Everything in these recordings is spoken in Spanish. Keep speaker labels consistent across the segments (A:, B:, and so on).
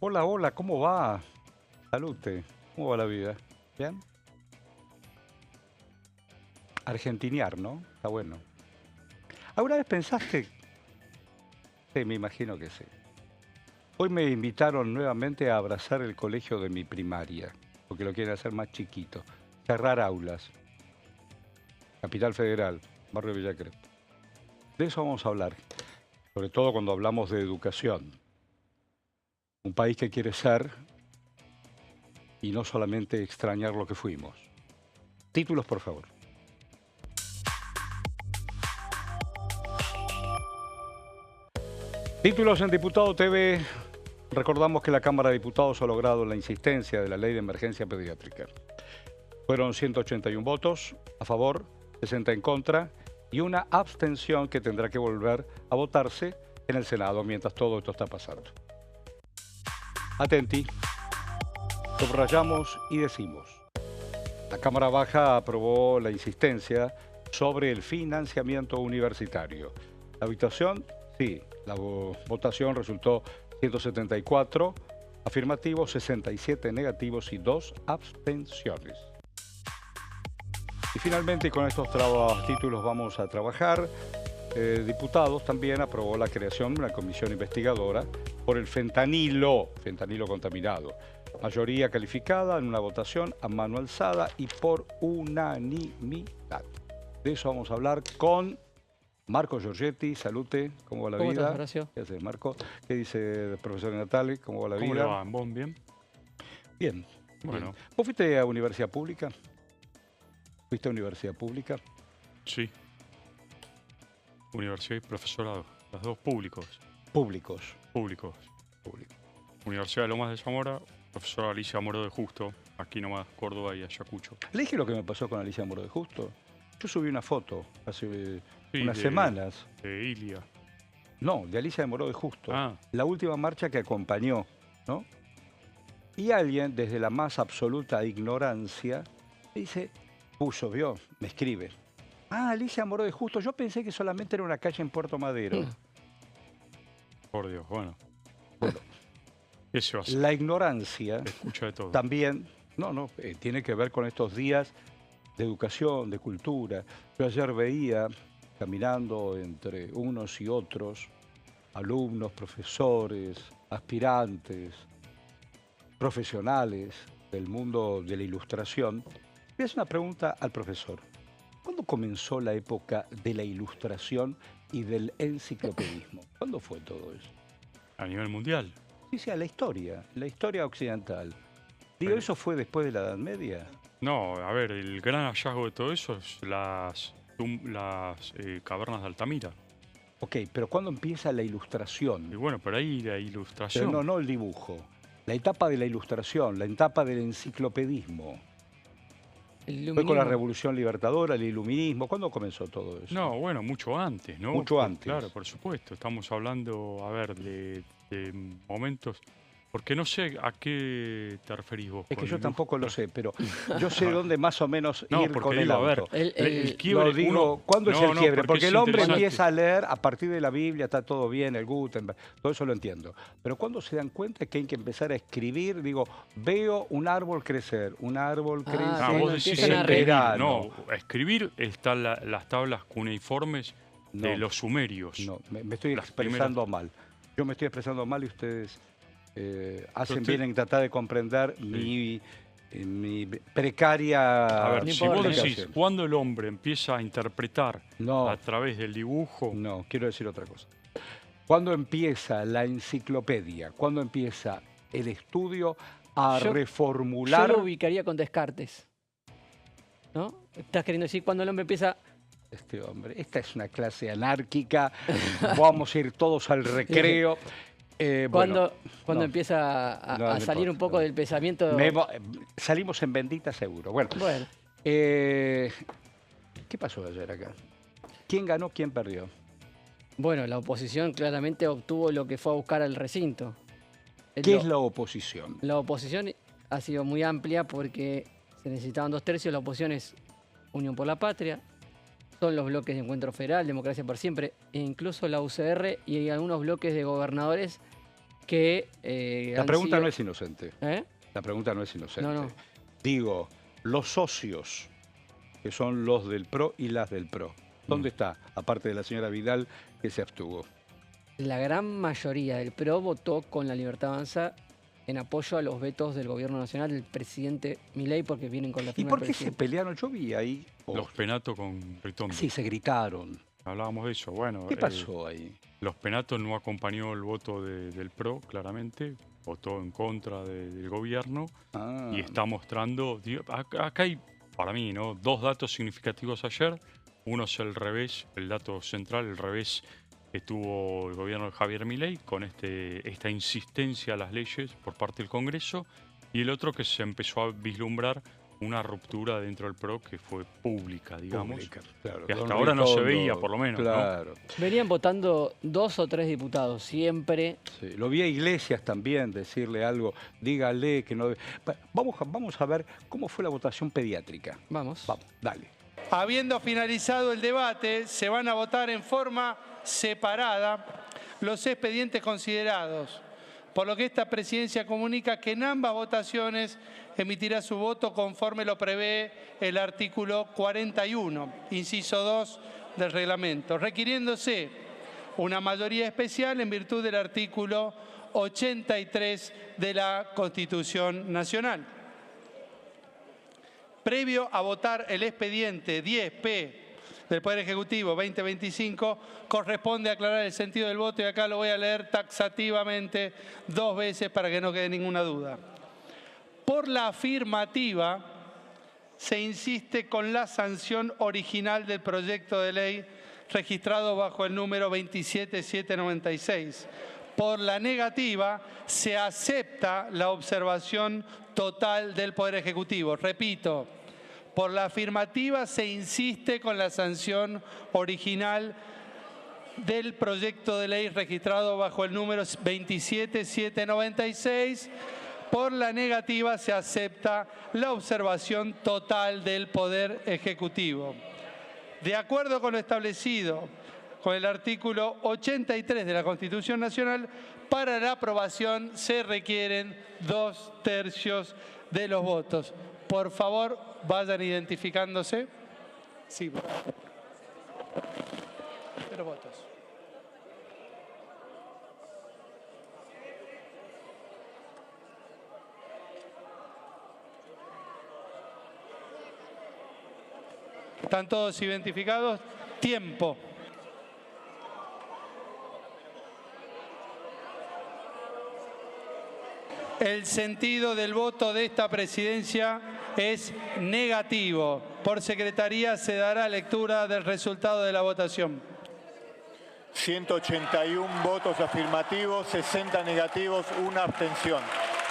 A: Hola, hola, ¿cómo va? Salute, ¿cómo va la vida? ¿Bien? Argentinear, ¿no? Está bueno. ¿Alguna vez pensaste? Sí, me imagino que sí. Hoy me invitaron nuevamente a abrazar el colegio de mi primaria, porque lo quieren hacer más chiquito. Cerrar aulas. Capital Federal, barrio Villa Crespo. De eso vamos a hablar, sobre todo cuando hablamos de educación. Un país que quiere ser y no solamente extrañar lo que fuimos. Títulos, por favor. Títulos en Diputado TV. Recordamos que la Cámara de Diputados ha logrado la insistencia de la Ley de Emergencia Pediátrica. Fueron 181 votos a favor, 60 en contra y una abstención que tendrá que volver a votarse en el Senado mientras todo esto está pasando. Atenti, subrayamos y decimos. La Cámara Baja aprobó la insistencia sobre el financiamiento universitario. La votación, sí, la votación resultó 174 afirmativos, 67 negativos y 2 abstenciones. Y finalmente, con estos títulos vamos a trabajar. Diputados también aprobó la creación de una comisión investigadora por el fentanilo contaminado. Mayoría calificada en una votación a mano alzada y por unanimidad. De eso vamos a hablar con Marco Giorgetti. Salute, ¿cómo va la
B: ¿Cómo
A: vida?
B: estás, Horacio?
A: ¿Qué haces, Marco? ¿Qué dice el profesor Natali? ¿Cómo va la vida?
C: ¿Cómo le va? ¿Vos bien?
A: Bien.
C: Bueno,
A: Bien. ¿Vos fuiste a universidad pública? ¿Fuiste a universidad pública?
C: sí. Universidad y profesorado. Los dos públicos.
A: Públicos.
C: Públicos.
A: Públicos.
C: Universidad de Lomas de Zamora, profesora Alicia Moro de Justo, aquí nomás, Córdoba y Ayacucho.
A: ¿Le dije lo que me pasó con Alicia Moro de Justo? Yo subí una foto hace
C: Sí,
A: unas
C: de-
A: semanas.
C: De Ilia.
A: No, de Alicia de Moro de Justo.
C: Ah.
A: La última marcha que acompañó, ¿no? Y alguien, desde la más absoluta ignorancia, dice, vio, me escribe. Ah, Alicia Moro de Justo. Yo pensé que solamente era una calle en Puerto Madero.
C: Por Dios, bueno.
A: Bueno,
C: ¿Qué se va a hacer?
A: la ignorancia
C: Escucha de todo.
A: también, tiene que ver con estos días de educación, de cultura. Yo ayer veía, caminando entre unos y otros, alumnos, profesores, aspirantes, profesionales del mundo de la ilustración, le hace una pregunta al profesor. ¿Cuándo comenzó la época de la ilustración y del enciclopedismo? ¿Cuándo fue todo eso?
C: A nivel mundial.
A: Sí, la historia occidental. Digo,
C: Bueno.
A: ¿eso fue después de la Edad Media?
C: No, a ver, el gran hallazgo de todo eso es las cavernas de Altamira.
A: Ok, pero ¿cuándo empieza la
C: Y
A: ilustración?
C: bueno, por ahí la
A: Pero
C: ilustración.
A: no el dibujo. La etapa de la ilustración, la etapa del enciclopedismo.
B: El
A: Fue con la
B: iluminismo.
A: Revolución Libertadora, el iluminismo. ¿Cuándo comenzó todo eso?
C: No, bueno, mucho antes, ¿no?
A: Mucho antes.
C: Claro, por supuesto. Estamos hablando, a ver, de momentos. Porque no sé a qué te referís vos.
A: Es
C: con
A: que yo
C: ilu-
A: tampoco lo sé, pero yo sé dónde más o menos
C: No,
A: ir
C: porque
A: con el
C: digo, a ver,
A: auto.
C: el quiebre.
A: Lo digo,
C: uno-
A: ¿cuándo es
C: No,
A: el
C: no,
A: quiebre? Porque
C: es
A: el hombre
C: interesante.
A: empieza a leer a partir de la Biblia, está todo bien, el Gutenberg, todo eso lo entiendo. Pero cuando se dan cuenta que hay que empezar a escribir, digo, veo un árbol crecer, un árbol crece
B: Ah,
C: Ah,
B: sí,
C: vos
B: no
C: decís
B: empiezan a
C: escribir.
A: verano.
C: No, escribir están las tablas cuneiformes de
A: No,
C: los sumerios.
A: No, me estoy
C: Las
A: expresando mal. Yo me estoy expresando mal y ustedes hacen
C: estoy-
A: bien en tratar de comprender mi precaria
C: A ver,
B: No
C: si vos
B: importa.
C: decís,
A: explicación.
C: cuando el hombre empieza a interpretar
A: No.
C: a través del dibujo,
A: No, quiero decir otra cosa. ¿Cuándo empieza la enciclopedia? ¿Cuándo empieza el estudio a
B: Yo
A: reformular?
B: lo ubicaría con Descartes. ¿No? Estás queriendo decir cuando el hombre empieza...
A: Este hombre, esta es una clase anárquica, vamos a ir todos al recreo.
B: Cuando
A: no.
B: empieza a
A: No, no
B: salir un
A: importa,
B: poco
A: no.
B: del pensamiento...
A: Salimos en bendita seguro. Bueno,
B: Bueno,
A: ¿qué pasó ayer acá? ¿Quién ganó, quién perdió?
B: bueno, la oposición claramente obtuvo lo que fue a buscar al recinto.
A: ¿Qué es la oposición?
B: La oposición ha sido muy amplia porque se necesitaban 2/3. La oposición es Unión por la Patria, son los bloques de Encuentro Federal, Democracia por Siempre, e incluso la UCR y algunos bloques de gobernadores que
A: La
B: han
A: pregunta
B: sido-
A: no es inocente.
B: ¿Eh?
A: La pregunta no es inocente.
B: No, no.
A: Digo, los socios, que son los del PRO y las del PRO, ¿dónde está? Aparte de la señora Vidal, que se abstuvo.
B: La gran mayoría del PRO votó con la Libertad Avanza en apoyo a los vetos del gobierno nacional del presidente Milei, porque vienen con la
A: ¿Y
B: firma
A: por
B: del
A: qué se
B: presidente.
A: pelearon? Yo vi ahí.
C: Los Penato con Ritondo.
A: Sí, se gritaron.
C: Hablábamos de eso. Bueno,
A: ¿Qué pasó ahí?
C: Los Penato no acompañó el voto del PRO, claramente. Votó en contra del gobierno
A: Ah,
C: y está mostrando. Acá hay, para mí, ¿no?, dos datos significativos ayer. Uno es el revés, el dato central, el revés que tuvo el gobierno de Javier Milei con esta insistencia a las leyes por parte del Congreso. Y el otro que se empezó a vislumbrar una ruptura dentro del PRO que fue pública, digamos.
A: pública, claro.
C: Que hasta
A: Don
C: ahora no se
A: Ritondo,
C: veía, por lo menos, ¿no?
A: Claro.
B: Venían votando 2 o 3 diputados, siempre.
A: Sí, lo vi a Iglesias también decirle algo, dígale que no... Vamos a ver cómo fue la votación pediátrica.
B: Vamos.
A: Vamos, dale.
D: Habiendo finalizado el debate, se van a votar en forma separada los expedientes considerados, por lo que esta presidencia comunica que en ambas votaciones emitirá su voto conforme lo prevé el artículo 41, inciso 2 del reglamento, requiriéndose una mayoría especial en virtud del artículo 83 de la Constitución Nacional. Previo a votar el expediente 10P del Poder Ejecutivo 2025, corresponde aclarar el sentido del voto y acá lo voy a leer taxativamente 2 veces para que no quede ninguna duda. Por la afirmativa, se insiste con la sanción original del proyecto de ley registrado bajo el número 27796. Por la negativa, se acepta la observación total del Poder Ejecutivo. Repito, por la afirmativa se insiste con la sanción original del proyecto de ley registrado bajo el número 27796. Por la negativa se acepta la observación total del Poder Ejecutivo. De acuerdo con lo establecido con el artículo 83 de la Constitución Nacional, para la aprobación se requieren 2/3 de los votos. Por favor, vayan identificándose. Sí, pero votos. ¿Están todos identificados? Tiempo. El sentido del voto de esta presidencia es negativo. Por secretaría se dará lectura del resultado de la votación.
E: 181 votos afirmativos, 60 negativos, 1 abstención.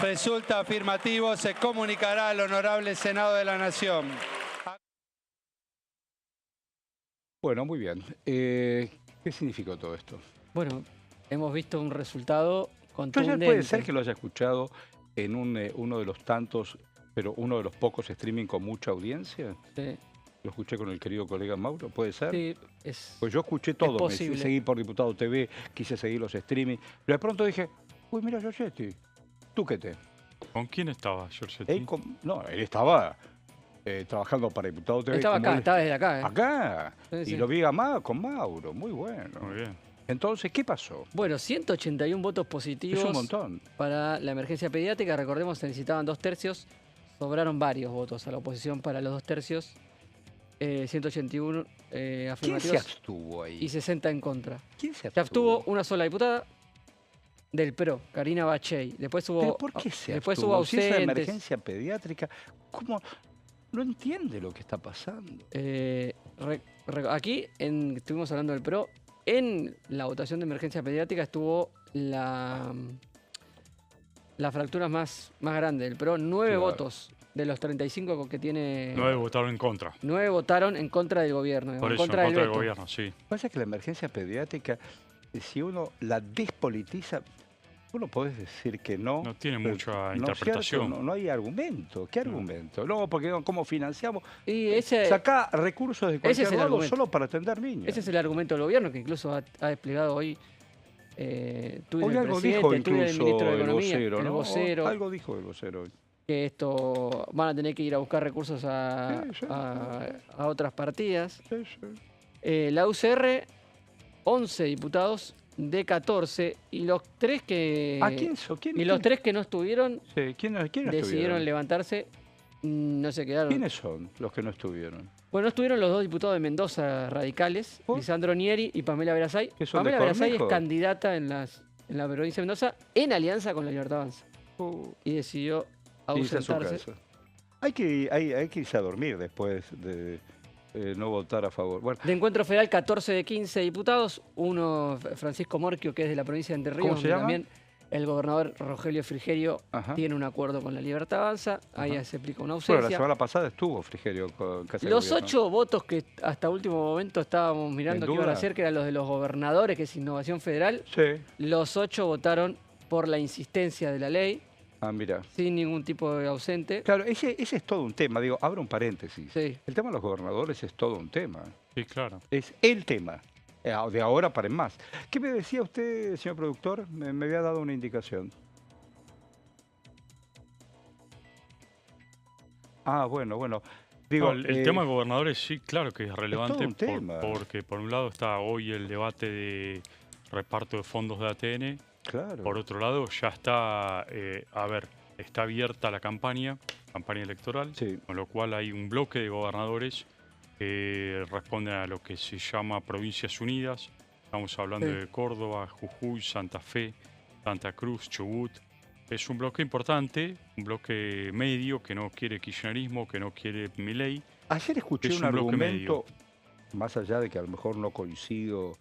D: Resulta afirmativo, se comunicará al Honorable Senado de la Nación.
A: Bueno, muy bien. ¿Qué significó todo esto?
B: Bueno, hemos visto un resultado
A: Entonces,
B: contundente.
A: puede ser que lo haya escuchado en uno de los tantos, pero uno de los pocos streaming con mucha audiencia.
B: Sí,
A: Lo escuché con el querido colega Mauro, ¿puede ser?
B: sí, es
A: Pues yo escuché todo, me
B: posible.
A: seguí por Diputado TV, quise seguir los streaming, pero de pronto dije, uy, mira Giorgetti, ¿tú qué te?
C: ¿Con quién estaba Giorgetti?
A: No, él estaba trabajando para Diputado TV.
B: estaba
A: como
B: acá,
A: él-
B: estaba desde acá.
A: Acá.
B: Sí,
A: Y
B: sí.
A: lo vi con Mauro, muy bueno.
C: Muy bien.
A: Entonces, ¿qué pasó?
B: Bueno, 181 votos positivos
A: Es un montón.
B: para la emergencia pediátrica. Recordemos, se necesitaban 2/3. Sobraron varios votos a la oposición para los 2/3. 181
A: ¿Quién se
B: afirmativos
A: abstuvo ahí?
B: y 60 en contra.
A: ¿Quién se
B: Se abstuvo una sola diputada del PRO, Karina Bachey. Después hubo,
A: ¿Pero por qué se
B: después
A: abstuvo?
B: hubo
A: Si es la
B: ausentes.
A: emergencia pediátrica, ¿cómo? No entiende lo que está pasando.
B: Aquí estuvimos hablando del PRO. En la votación de emergencia pediátrica estuvo la fractura más grande del PRO. 9
A: Claro.
B: votos de los 35 que tiene.
C: 9 votaron en contra.
B: 9 votaron en contra del gobierno,
C: Por
B: en
C: eso,
B: contra
C: en
B: del
C: contra del
B: veto.
C: gobierno, sí.
A: Lo que pasa es que la emergencia pediátrica, si uno la despolitiza, uno podés decir que no.
C: No tiene
A: pero
C: mucha
A: no es
C: interpretación.
A: cierto, no hay argumento. ¿Qué argumento? No, porque ¿cómo financiamos?
B: Y ese,
A: Sacá recursos de
B: ese es
A: cualquier
B: el
A: lado
B: argumento.
A: solo para atender niños.
B: ese es el argumento del gobierno, que incluso ha desplegado hoy tuit
A: Hoy
B: del
A: algo
B: presidente,
A: dijo
B: tuit del
A: incluso
B: ministro de
A: el
B: Economía,
A: vocero,
B: el
A: ¿no?
B: vocero,
A: Algo dijo el vocero hoy.
B: que esto van a tener que ir a buscar recursos
A: Sí, sí,
B: a otras partidas.
A: Sí, sí.
B: La UCR, 11 diputados de 14, y los tres que,
A: ¿A quién son? ¿Quién,
B: y los tres que no estuvieron
A: Sí, ¿quién
B: decidieron
A: estuvieron?
B: levantarse, no se quedaron.
A: ¿Quiénes son los que no estuvieron?
B: Bueno, no estuvieron los dos diputados de Mendoza radicales,
A: ¿Por?
B: Lisandro Nieri y Pamela Verasay.
A: ¿Que son de
B: Pamela Verasay es
A: Cornejo?
B: candidata en la provincia de Mendoza en alianza con la Libertad Avanza y decidió
A: Irse a su
B: ausentarse.
A: casa. Hay que irse a dormir después de no votar a favor. Bueno,
B: De Encuentro Federal, 14 de 15 diputados. Uno, Francisco Morquio, que es de la provincia de Entre Ríos,
A: ¿Cómo se
B: donde
A: llama?
B: también el gobernador Rogelio Frigerio
A: Ajá.
B: tiene un acuerdo con la Libertad Avanza. Ahí
A: Ajá.
B: se aplica una
A: bueno, la
B: ausencia.
A: semana pasada estuvo Frigerio con Casa de
B: Los
A: Gobierno.
B: 8 votos que hasta último momento estábamos mirando
A: ¿En
B: que iban a
A: duda?
B: hacer, que eran los de los gobernadores, que es Innovación Federal,
A: Sí.
B: los 8 votaron por la insistencia de la ley,
A: Ah, mira.
B: sin ningún tipo de ausente.
A: Claro, ese es todo un tema. Digo, abro un paréntesis.
B: Sí.
A: El tema de los gobernadores es todo un tema.
C: Sí, claro.
A: Es el tema. De ahora para en más. ¿Qué me decía usted, señor productor? Me había dado una indicación. Ah, bueno. Digo,
C: No, el tema de gobernadores sí, claro que es relevante
A: un tema.
C: porque por un lado está hoy el debate de reparto de fondos de ATN,
A: claro.
C: por otro lado ya está, está abierta la campaña electoral,
A: Sí.
C: con lo cual hay un bloque de gobernadores que responden a lo que se llama Provincias Unidas. Estamos hablando
B: Sí.
C: de Córdoba, Jujuy, Santa Fe, Santa Cruz, Chubut. Es un bloque importante, un bloque medio que no quiere kirchnerismo, que no quiere Milei.
A: Ayer escuché
C: es
A: un
C: un bloque
A: argumento, más allá de que a lo mejor no coincido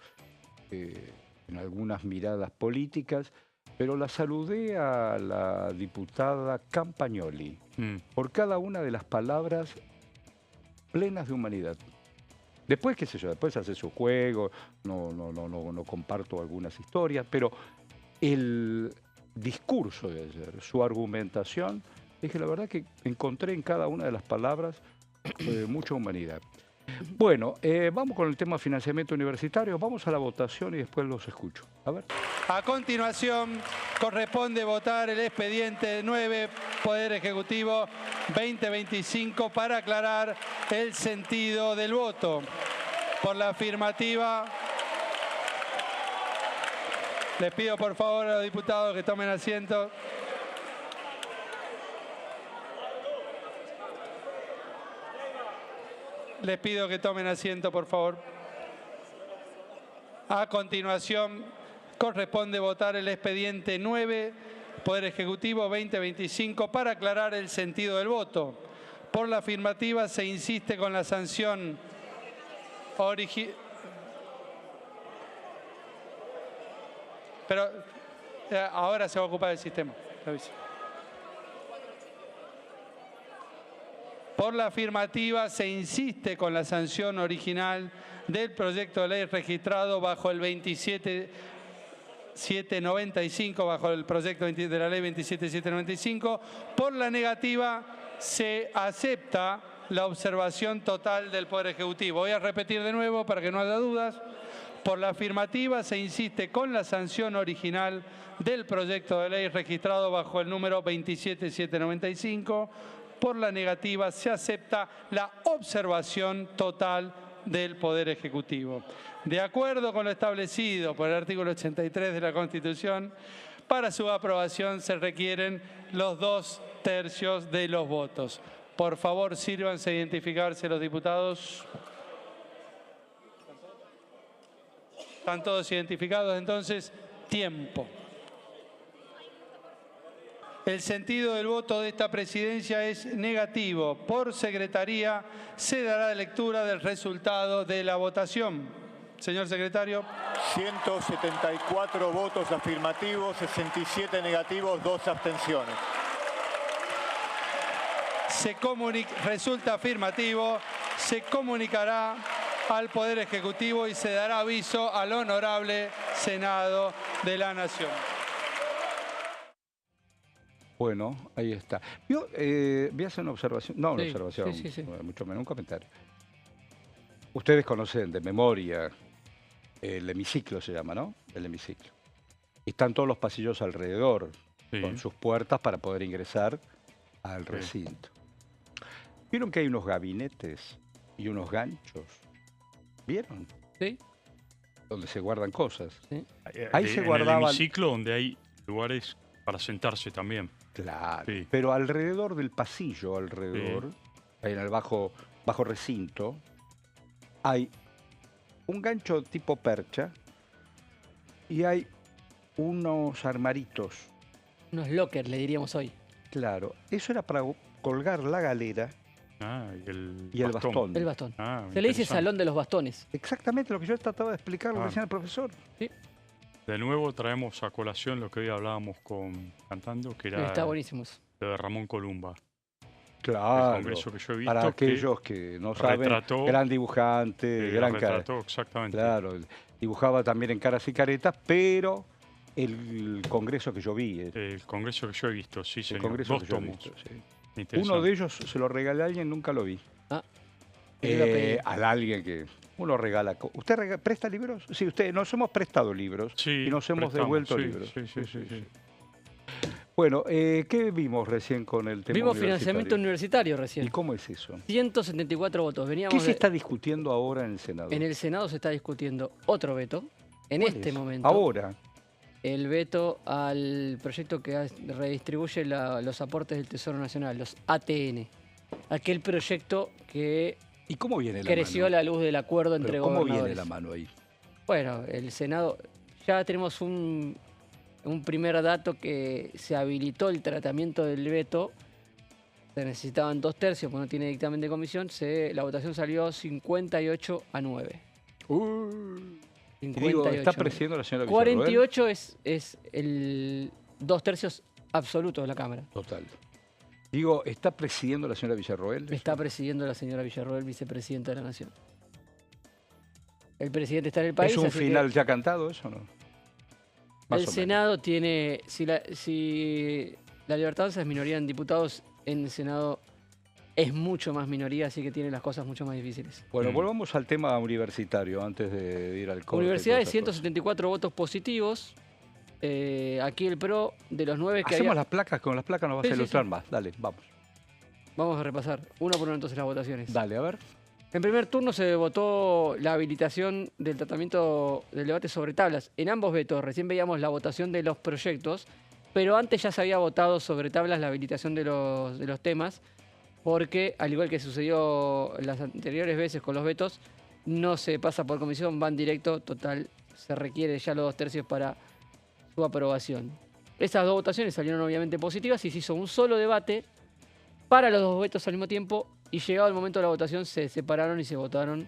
A: en algunas miradas políticas, pero la saludé a la diputada Campagnoli por cada una de las palabras plenas de humanidad. Después, qué sé yo, después hace su juego, no comparto algunas historias, pero el discurso de ayer, su argumentación, es que la verdad que encontré en cada una de las palabras mucha humanidad. Bueno, vamos con el tema financiamiento universitario, vamos a la votación y después los escucho. A ver.
D: A continuación, corresponde votar el expediente 9, Poder Ejecutivo 2025, para aclarar el sentido del voto. Por la afirmativa, les pido por favor a los diputados que tomen asiento. Les pido que tomen asiento, por favor. A continuación, corresponde votar el expediente 9, Poder Ejecutivo 2025, para aclarar el sentido del voto. Por la afirmativa se insiste con la sanción Pero ahora se va a ocupar el sistema. Lo aviso. Por la afirmativa se insiste con la sanción original del proyecto de ley registrado bajo el 27795, bajo el proyecto de la ley 27795. Por la negativa se acepta la observación total del Poder Ejecutivo. Voy a repetir de nuevo para que no haya dudas. Por la afirmativa se insiste con la sanción original del proyecto de ley registrado bajo el número 27795. Por la negativa se acepta la observación total del Poder Ejecutivo. De acuerdo con lo establecido por el artículo 83 de la Constitución, para su aprobación se requieren los 2/3 de los votos. Por favor, sírvanse a identificarse los diputados. ¿Están todos identificados? Entonces, tiempo. El sentido del voto de esta presidencia es negativo. Por secretaría se dará lectura del resultado de la votación. Señor secretario.
E: 174 votos afirmativos, 67 negativos, 2 abstenciones.
D: Resulta afirmativo, se comunicará al Poder Ejecutivo y se dará aviso al Honorable Senado de la Nación.
A: Bueno, ahí está. Yo voy a hacer una observación, no una
B: Sí,
A: observación,
B: sí.
A: mucho menos un comentario. Ustedes conocen de memoria el hemiciclo, se llama, ¿no? El hemiciclo. Están todos los pasillos alrededor,
C: Sí.
A: con sus puertas para poder ingresar al
C: Sí.
A: recinto. ¿Vieron que hay unos gabinetes y unos ganchos? ¿Vieron?
B: ¿Sí?
A: Donde se guardan cosas.
C: Ahí
A: se
C: en el
A: guardaban-
C: hemiciclo donde hay lugares para sentarse también.
A: Claro.
C: Sí.
A: Pero alrededor del pasillo, alrededor, ahí en el bajo recinto, hay un gancho tipo percha y hay unos armaritos.
B: Unos lockers, le diríamos hoy.
A: Claro, eso era para colgar la galera
C: Ah,
A: y el bastón.
B: El bastón.
C: Ah,
B: Se le dice
C: interesante.
B: salón de los bastones.
A: Exactamente lo que yo trataba de explicar
C: Ah.
A: recién al profesor.
C: De nuevo traemos a colación lo que hoy hablábamos cantando, que era
B: Está buenísimo eso.
C: lo de Ramón Columba. El
A: Claro.
C: congreso que yo he visto.
A: Para
C: que
A: aquellos que no saben,
C: retrató-
A: gran dibujante, gran cara.
C: retrató exactamente.
A: Claro, dibujaba también en caras y caretas, pero el congreso que yo vi,
C: El congreso que yo he visto, sí,
A: el
C: señor.
A: congreso
C: Dos
A: que yo he
C: tomos.
A: visto, sí.
C: Interesante.
A: Uno de ellos se lo regalé a alguien, nunca lo vi.
B: Ah, yo iba a pedir.
A: A alguien que uno regala. ¿Usted presta libros? Sí, usted, nos hemos prestado libros
C: Sí,
A: y nos hemos
C: prestamos,
A: devuelto
C: sí,
A: libros.
C: sí.
A: Bueno, ¿qué vimos recién con el tema
B: Vimos financiamiento universitario
A: ¿Y
B: recién.
A: cómo es eso?
B: 174 votos.
A: ¿Qué
B: Veníamos
A: se está discutiendo ahora en el Senado?
B: En el Senado se está discutiendo otro veto. En
A: ¿Cuál
B: este
A: es?
B: momento.
A: Ahora.
B: El veto al proyecto que redistribuye los aportes del Tesoro Nacional, los ATN. Aquel proyecto que
A: ¿Y cómo viene la
B: creció a
A: mano?
B: la luz del acuerdo entre
A: Pero ¿cómo
B: gobernadores.
A: viene la mano ahí?
B: Bueno, el Senado, ya tenemos un primer dato que se habilitó el tratamiento del veto. Se necesitaban 2/3, porque no tiene dictamen de comisión. La votación salió 58-9.
A: Y digo,
B: 58.
A: está presidiendo la señora Villarroel.
B: 48 es el 2/3 absoluto de la Cámara.
A: Total. Digo, ¿está presidiendo la señora Villarroel?
B: Está presidiendo la señora Villarroel, vicepresidenta de la Nación. El presidente está en el país.
A: ¿Es un
B: así que
A: final ya cantado eso o no? Más
B: el
A: o
B: Senado tiene. Si la Libertad Avanza es minoría en diputados, en el Senado es mucho más minoría, así que tiene las cosas mucho más difíciles.
A: Bueno,
C: Mm.
A: volvamos al tema universitario antes de ir al corte.
B: Universidades,
A: y todas esas
B: 174 votos positivos. Aquí el PRO, de los 9 que
A: Hacemos
B: había.
A: las placas, con las placas nos vas
B: Sí,
A: a
B: sí,
A: ilustrar
B: sí.
A: más. Dale, vamos.
B: Vamos a repasar uno por uno entonces las votaciones.
A: Dale, a ver.
B: En primer turno se votó la habilitación del tratamiento del debate sobre tablas. En ambos vetos recién veíamos la votación de los proyectos, pero antes ya se había votado sobre tablas la habilitación de los temas, porque al igual que sucedió las anteriores veces con los vetos, no se pasa por comisión, van directo, total, se requiere ya los 2/3 para su aprobación. Esas dos votaciones salieron obviamente positivas y se hizo un solo debate para los dos vetos al mismo tiempo, y llegado el momento de la votación se separaron y se votaron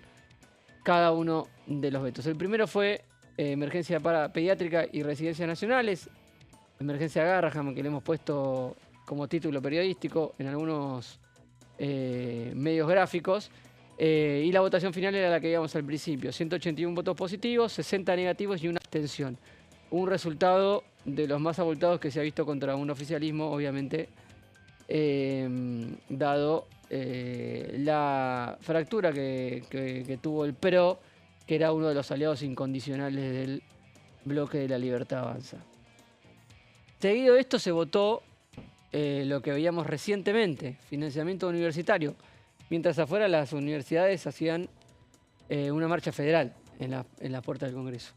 B: cada uno de los vetos. El primero fue emergencia pediátrica y residencias nacionales, emergencia Garraham, que le hemos puesto como título periodístico en algunos medios gráficos, y la votación final era la que veíamos al principio, 181 votos positivos, 60 negativos y una abstención. Un resultado de los más abultados que se ha visto contra un oficialismo, obviamente, dado la fractura que tuvo el PRO, que era uno de los aliados incondicionales del bloque de la Libertad Avanza. Seguido de esto se votó lo que veíamos recientemente, financiamiento universitario, mientras afuera las universidades hacían una marcha federal en la puerta del Congreso.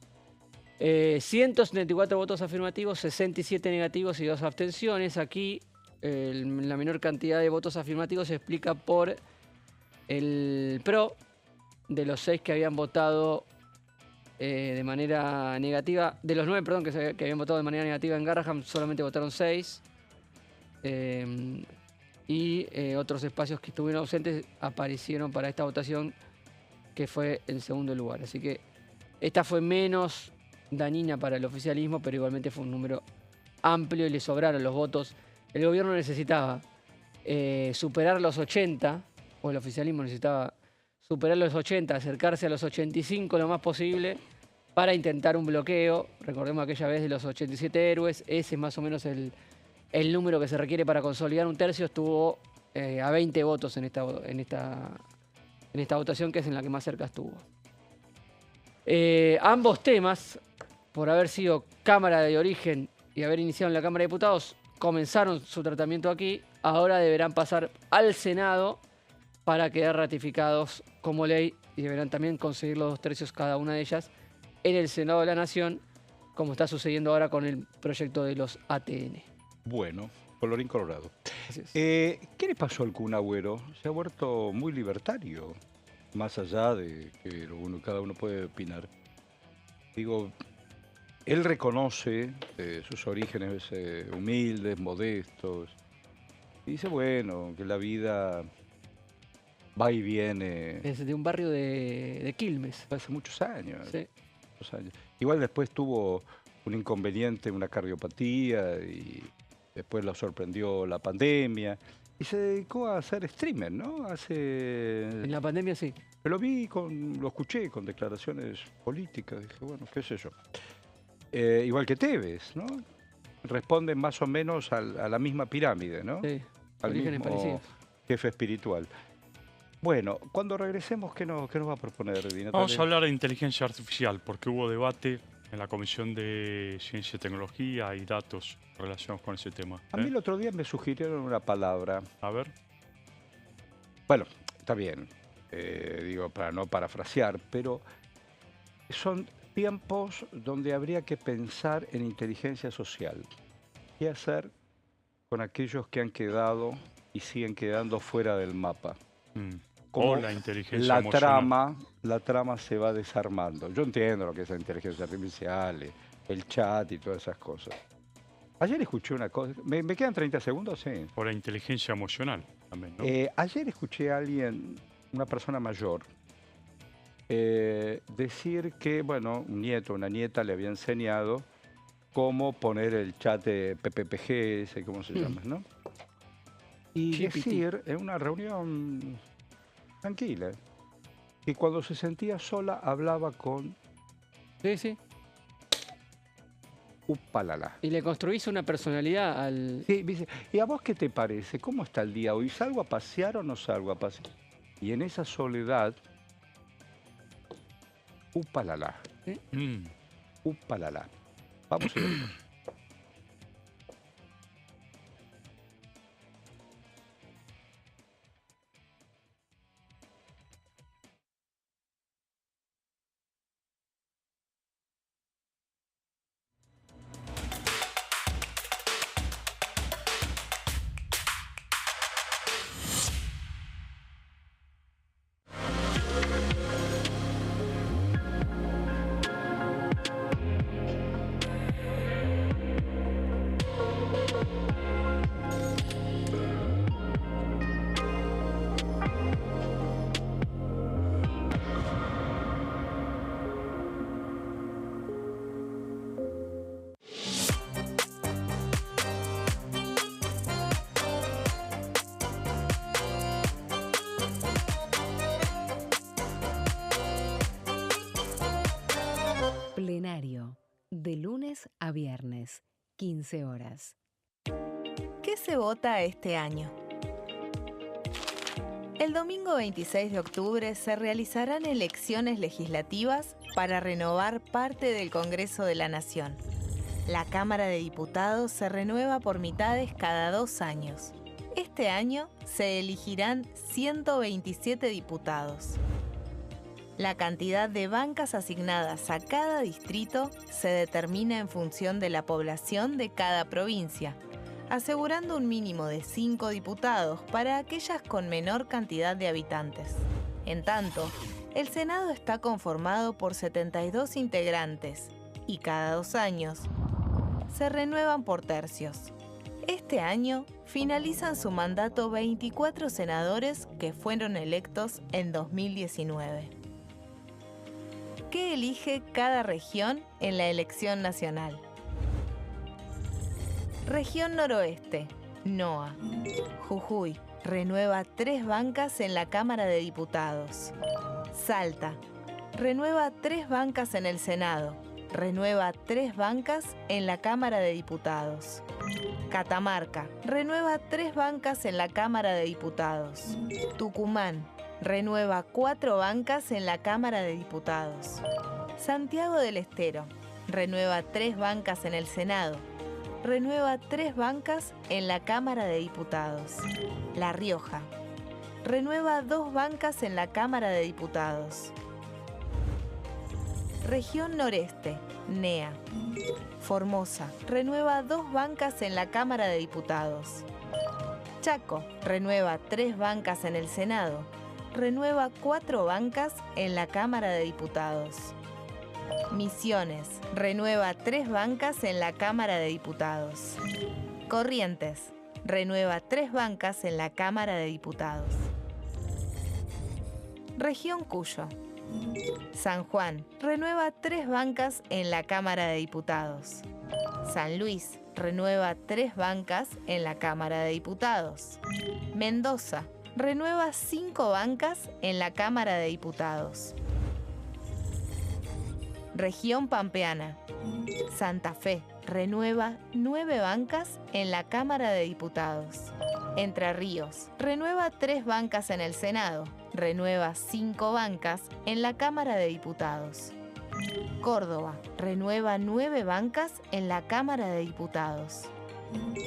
B: 174 votos afirmativos, 67 negativos y 2 abstenciones. Aquí la menor cantidad de votos afirmativos se explica por el PRO. De los 6 que habían votado de manera negativa, de los 9, perdón, que habían votado de manera negativa en Garraham, solamente votaron 6. Y otros espacios que estuvieron ausentes aparecieron para esta votación, que fue el segundo lugar. Así que esta fue menos dañina para el oficialismo, pero igualmente fue un número amplio y le sobraron los votos. El gobierno necesitaba superar los 80, o el oficialismo necesitaba superar los 80, acercarse a los 85 lo más posible para intentar un bloqueo. Recordemos aquella vez de los 87 héroes, ese es más o menos el número que se requiere para consolidar un tercio. Estuvo a 20 votos en esta votación, que es en la que más cerca estuvo. Ambos temas por haber sido Cámara de origen y haber iniciado en la Cámara de Diputados, comenzaron su tratamiento aquí, ahora deberán pasar al Senado para quedar ratificados como ley y deberán también conseguir los 2/3 cada una de ellas en el Senado de la Nación, como está sucediendo ahora con el proyecto de los ATN.
A: Bueno, colorín colorado.
B: Así es.
A: ¿Qué le pasó al Kun Agüero? Se ha vuelto muy libertario, más allá de que cada uno puede opinar. Digo, él reconoce sus orígenes humildes, modestos, y dice, bueno, que la vida va y viene.
B: Es de un barrio de Quilmes.
A: Hace muchos años.
B: Sí.
A: Muchos años. Igual después tuvo un inconveniente, una cardiopatía, y después lo sorprendió la pandemia. Y se dedicó a hacer streamer, ¿no?
B: En la pandemia sí.
A: Lo lo escuché con declaraciones políticas. Dije, bueno, qué sé yo. Igual que Tevez, ¿no? Responden más o menos a la misma pirámide, ¿no?
B: Sí.
A: Al
B: Orígenes
A: mismo
B: parecidos.
A: jefe espiritual. Bueno, cuando regresemos, ¿qué nos va a proponer, Di Natale?
C: Vamos a hablar de inteligencia artificial, porque hubo debate en la Comisión de Ciencia y Tecnología y datos relacionados con ese tema.
A: A mí el otro día me sugirieron una palabra.
C: A ver.
A: Bueno, está bien, digo, para no parafrasear, pero son tiempos donde habría que pensar en inteligencia social. ¿Qué hacer con aquellos que han quedado y siguen quedando fuera del mapa? Como
C: O la inteligencia emocional.
A: la trama se va desarmando. Yo entiendo lo que es la inteligencia artificial, el chat y todas esas cosas. Ayer escuché una cosa, ¿me quedan 30 segundos? Sí.
C: O la inteligencia emocional también, ¿no?
A: Ayer escuché a alguien, una persona mayor, decir que, bueno, un nieto, una nieta le había enseñado cómo poner el chat de PPPG, ese, ¿cómo se llama, no? Y
B: GPT.
A: decir en una reunión tranquila que cuando se sentía sola hablaba con
B: Sí, sí.
A: Upalala.
B: Y le construís una personalidad al...
A: Sí, dice, ¿y a vos qué te parece? ¿Cómo está el día hoy? ¿Salgo a pasear o no salgo a pasear? Y en esa soledad, Upalala, Upalala. Vamos a ver.
F: Plenario, de lunes a viernes, 15 horas.
G: ¿Qué se vota este año? El domingo 26 de octubre se realizarán elecciones legislativas para renovar parte del Congreso de la Nación. La Cámara de Diputados se renueva por mitades cada 2 años. Este año se elegirán 127 diputados. La cantidad de bancas asignadas a cada distrito se determina en función de la población de cada provincia, asegurando un mínimo de 5 diputados para aquellas con menor cantidad de habitantes. En tanto, el Senado está conformado por 72 integrantes y cada 2 años se renuevan por tercios. Este año finalizan su mandato 24 senadores que fueron electos en 2019. ¿Qué elige cada región en la elección nacional? Región Noroeste, NOA. Jujuy, renueva 3 bancas en la Cámara de Diputados. Salta, renueva 3 bancas en el Senado. Renueva 3 bancas en la Cámara de Diputados. Catamarca, renueva 3 bancas en la Cámara de Diputados. Tucumán, renueva 4 bancas en la Cámara de Diputados. Santiago del Estero, renueva 3 bancas en el Senado. Renueva 3 bancas en la Cámara de Diputados. La Rioja. Renueva 2 bancas en la Cámara de Diputados. Región Noreste, NEA. Formosa, renueva 2 bancas en la Cámara de Diputados. Chaco, renueva 3 bancas en el Senado. Renueva 4 bancas en la Cámara de Diputados. Misiones, renueva 3 bancas en la Cámara de Diputados. Corrientes, renueva 3 bancas en la Cámara de Diputados. Región Cuyo. San Juan, renueva 3 bancas en la Cámara de Diputados. San Luis, renueva 3 bancas en la Cámara de Diputados. Mendoza, renueva 5 bancas en la Cámara de Diputados. Región Pampeana. Santa Fe, renueva 9 bancas en la Cámara de Diputados. Entre Ríos, renueva 3 bancas en el Senado. Renueva 5 bancas en la Cámara de Diputados. Córdoba, renueva 9 bancas en la Cámara de Diputados.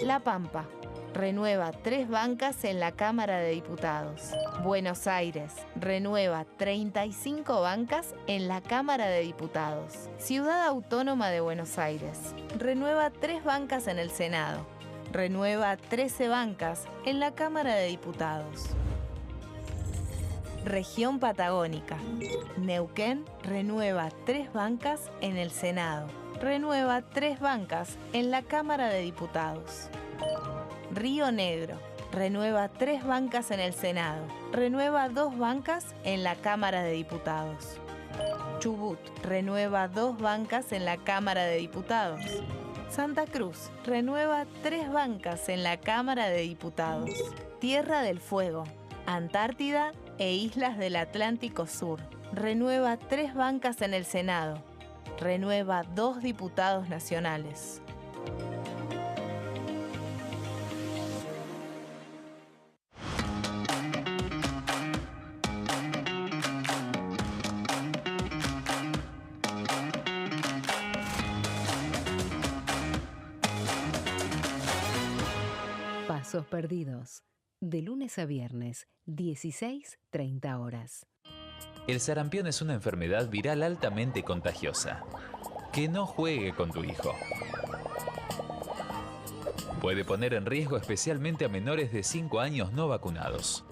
G: La Pampa, renueva 3 bancas en la Cámara de Diputados. Buenos Aires, renueva 35 bancas en la Cámara de Diputados. Ciudad Autónoma de Buenos Aires, renueva 3 bancas en el Senado. Renueva 13 bancas en la Cámara de Diputados. Región Patagónica. Neuquén renueva 3 bancas en el Senado. Renueva 3 bancas en la Cámara de Diputados. Río Negro renueva 3 bancas en el Senado. Renueva 2 bancas en la Cámara de Diputados. Chubut renueva 2 bancas en la Cámara de Diputados. Santa Cruz renueva 3 bancas en la Cámara de Diputados. Tierra del Fuego, Antártida e Islas del Atlántico Sur. Renueva 3 bancas en el Senado. Renueva 2 diputados nacionales.
F: Pasos perdidos. De lunes a viernes, 16:30 horas.
H: El sarampión es una enfermedad viral altamente contagiosa. Que no juegue con tu hijo. Puede poner en riesgo especialmente a menores de 5 años no vacunados.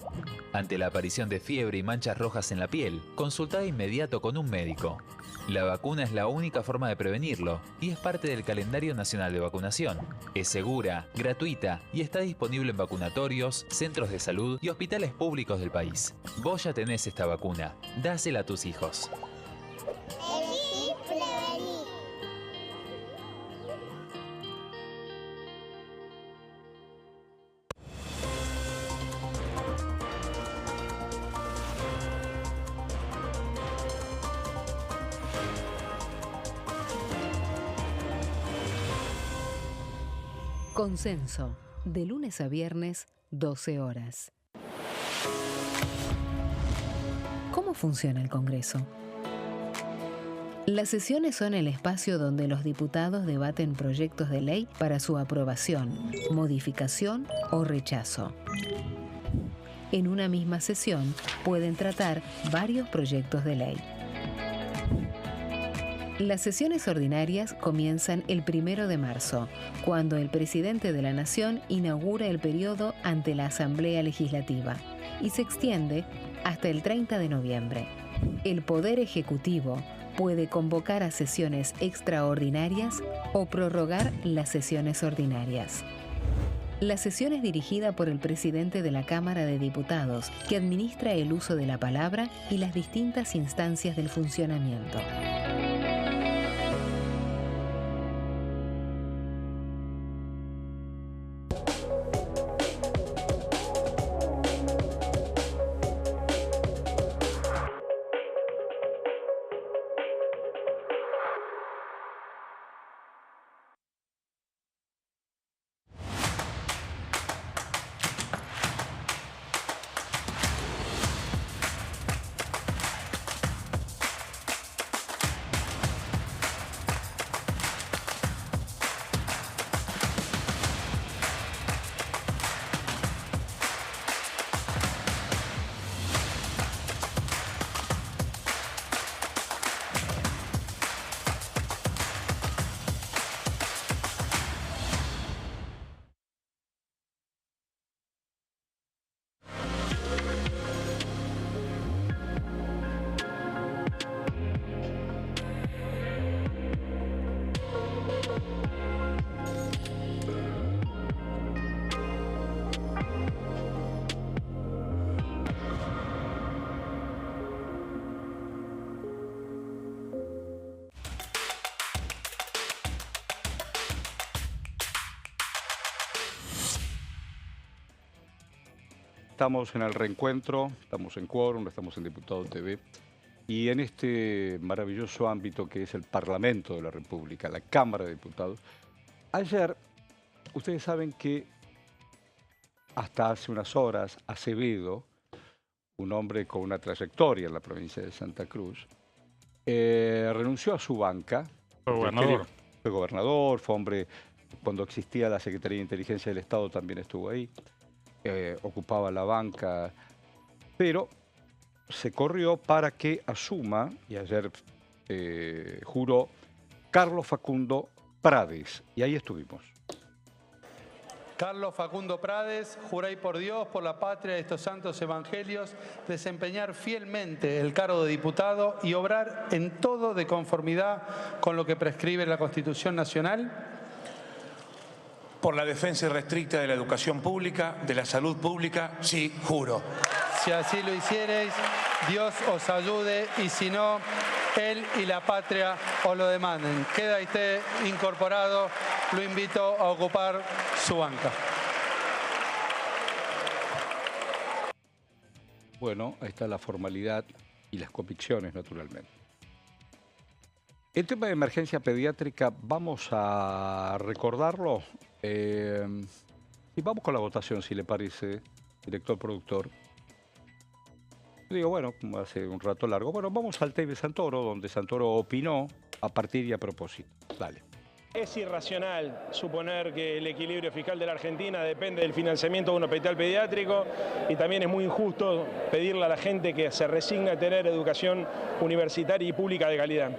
H: Ante la aparición de fiebre y manchas rojas en la piel, consulta de inmediato con un médico. La vacuna es la única forma de prevenirlo y es parte del calendario nacional de vacunación. Es segura, gratuita y está disponible en vacunatorios, centros de salud y hospitales públicos del país. Vos ya tenés esta vacuna. Dásela a tus hijos.
I: Elegí prevenir.
F: Consenso. De lunes a viernes, 12 horas. ¿Cómo funciona el Congreso? Las sesiones son el espacio donde los diputados debaten proyectos de ley para su aprobación, modificación o rechazo. En una misma sesión pueden tratar varios proyectos de ley. Las sesiones ordinarias comienzan el 1 de marzo, cuando el presidente de la Nación inaugura el periodo ante la Asamblea Legislativa y se extiende hasta el 30 de noviembre. El Poder Ejecutivo puede convocar a sesiones extraordinarias o prorrogar las sesiones ordinarias. La sesión es dirigida por el presidente de la Cámara de Diputados, que administra el uso de la palabra y las distintas instancias del funcionamiento.
A: estamos en el reencuentro, estamos en Quórum, estamos en Diputado TV, y en este maravilloso ámbito que es el Parlamento de la República, la Cámara de Diputados. Ayer, ustedes saben que hasta hace unas horas, Acevedo, un hombre con una trayectoria en la provincia de Santa Cruz, renunció a su banca.
C: Fue gobernador.
A: Fue gobernador, fue hombre, cuando existía la Secretaría de Inteligencia del Estado también estuvo ahí, ocupaba la banca, pero se corrió para que asuma, y ayer juró, Carlos Facundo Prades, y ahí estuvimos.
D: Carlos Facundo Prades, juráis por Dios, por la patria de estos santos evangelios, desempeñar fielmente el cargo de diputado y obrar en todo de conformidad con lo que prescribe la Constitución Nacional.
J: Por la defensa irrestricta de la educación pública, de la salud pública, sí, juro.
D: Si así lo hiciereis, Dios os ayude, y si no, Él y la patria os lo demanden. Queda usted incorporado, lo invito a ocupar su banca.
A: Bueno, ahí está la formalidad y las convicciones, naturalmente. El tema de emergencia pediátrica, vamos a recordarlo. Y vamos con la votación, si le parece, director productor. Digo, bueno, como hace un rato largo, bueno, vamos al tema de Santoro, donde Santoro opinó a partir y a propósito. Dale.
K: Es irracional suponer que el equilibrio fiscal de la Argentina depende del financiamiento de un hospital pediátrico, y también es muy injusto pedirle a la gente que se resigna a tener educación universitaria y pública de calidad.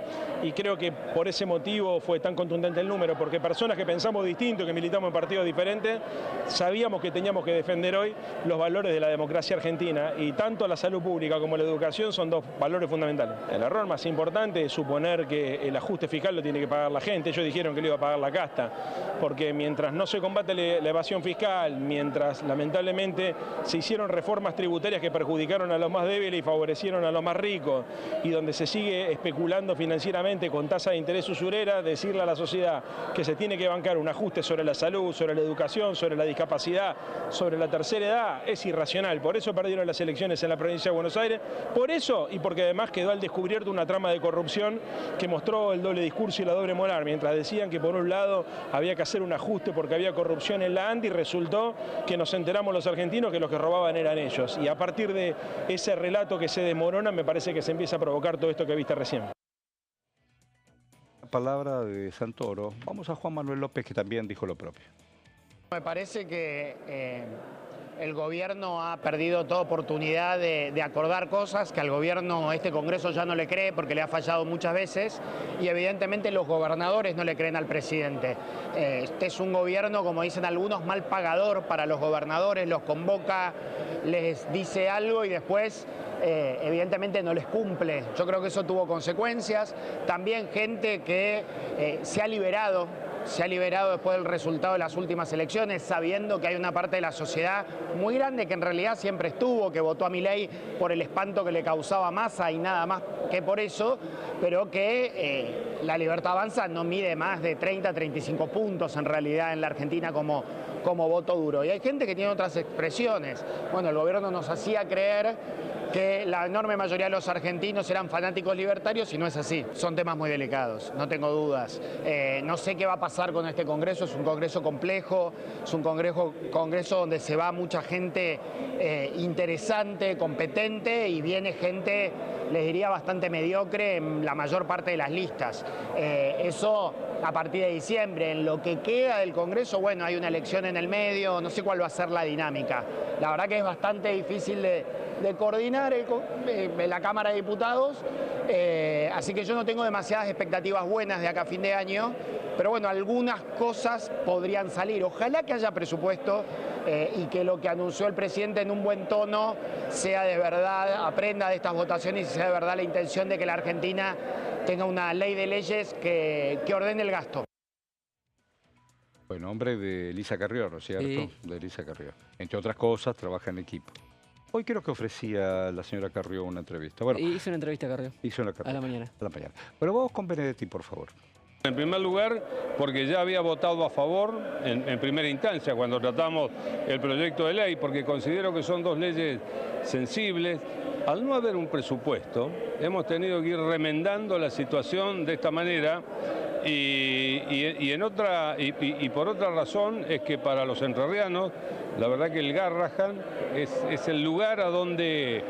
K: Y creo que por ese motivo fue tan contundente el número, porque personas que pensamos distinto, que militamos en partidos diferentes, sabíamos que teníamos que defender hoy los valores de la democracia argentina, y tanto la salud pública como la educación son dos valores fundamentales. El error más importante es suponer que el ajuste fiscal lo tiene que pagar la gente. Ellos dijeron que lo iba a pagar la casta, porque mientras no se combate la evasión fiscal, mientras lamentablemente se hicieron reformas tributarias que perjudicaron a los más débiles y favorecieron a los más ricos, y donde se sigue especulando financieramente con tasa de interés usurera, decirle a la sociedad que se tiene que bancar un ajuste sobre la salud, sobre la educación, sobre la discapacidad, sobre la tercera edad, es irracional. Por eso perdieron las elecciones en la provincia de Buenos Aires, por eso, y porque además quedó al descubierto una trama de corrupción que mostró el doble discurso y la doble moral. Mientras decían que por un lado había que hacer un ajuste porque había corrupción en la ANDI, resultó que nos enteramos los argentinos que los que robaban eran ellos. Y a partir de ese relato que se desmorona, me parece que se empieza a provocar todo esto que viste recién.
A: La palabra de Santoro. Vamos a Juan Manuel López, que también dijo lo propio.
L: Me parece que el gobierno ha perdido toda oportunidad de acordar cosas, que al gobierno este Congreso ya no le cree porque le ha fallado muchas veces, y evidentemente los gobernadores no le creen al presidente. Este es un gobierno, como dicen algunos, mal pagador para los gobernadores, los convoca, les dice algo y después evidentemente no les cumple. Yo creo que eso tuvo consecuencias. También gente que se ha liberado después del resultado de las últimas elecciones, sabiendo que hay una parte de la sociedad muy grande que en realidad siempre estuvo, que votó a Milei por el espanto que le causaba Massa y nada más que por eso, pero que la Libertad Avanza no mide más de 30, 35 puntos en realidad en la Argentina como voto duro. Y hay gente que tiene otras expresiones. Bueno, el gobierno nos hacía creer que la enorme mayoría de los argentinos eran fanáticos libertarios, y no es así. Son temas muy delicados, no tengo dudas. No sé qué va a pasar con este Congreso, es un Congreso complejo, es un Congreso donde se va mucha gente interesante, competente, y viene gente, les diría, bastante mediocre en la mayor parte de las listas. Eso a partir de diciembre. En lo que queda del Congreso, bueno, hay una elección en el medio, no sé cuál va a ser la dinámica. La verdad que es bastante difícil de coordinar la Cámara de Diputados, así que yo no tengo demasiadas expectativas buenas de acá a fin de año, pero bueno, algunas cosas podrían salir. Ojalá que haya presupuesto y que lo que anunció el presidente en un buen tono sea de verdad, aprenda de estas votaciones y sea de verdad la intención de que la Argentina tenga una ley de leyes que ordene el gasto.
A: Bueno, hombre de Elisa Carrió, ¿no es cierto? Sí. De Elisa Carrió. Entre otras cosas, trabaja en equipo. Hoy creo que ofrecía la señora Carrió una entrevista. Bueno,
B: hizo una entrevista a Carrió.
A: Hizo una Carrió.
B: A la mañana.
A: A la mañana. Pero vamos con Benedetti, por favor.
M: En primer lugar, porque ya había votado a favor en primera instancia cuando tratamos el proyecto de ley, porque considero que son dos leyes sensibles. Al no haber un presupuesto, hemos tenido que ir remendando la situación de esta manera y por otra razón es que para los entrerrianos, la verdad que el Garrahan es el lugar a donde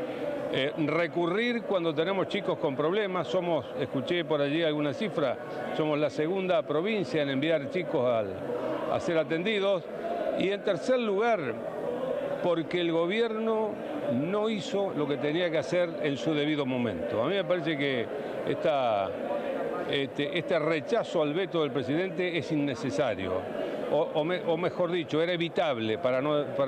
M: recurrir cuando tenemos chicos con problemas. Escuché por allí alguna cifra, somos la segunda provincia en enviar chicos a ser atendidos. Y en tercer lugar, porque el gobierno no hizo lo que tenía que hacer en su debido momento. A mí me parece que este rechazo al veto del presidente es innecesario. O mejor dicho, era evitable, para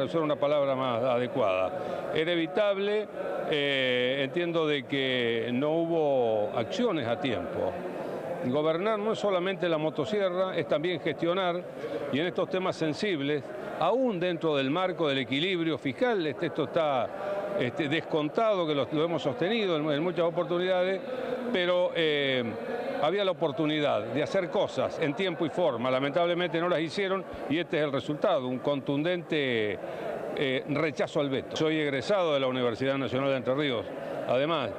M: usar una palabra más adecuada. Era evitable, entiendo de que no hubo acciones a tiempo. Gobernar no es solamente la motosierra, es también gestionar, y en estos temas sensibles, aún dentro del marco del equilibrio fiscal, esto está descontado, que lo hemos sostenido en muchas oportunidades, pero había la oportunidad de hacer cosas en tiempo y forma. Lamentablemente no las hicieron y este es el resultado, un contundente rechazo al veto. Soy egresado de la Universidad Nacional de Entre Ríos, además.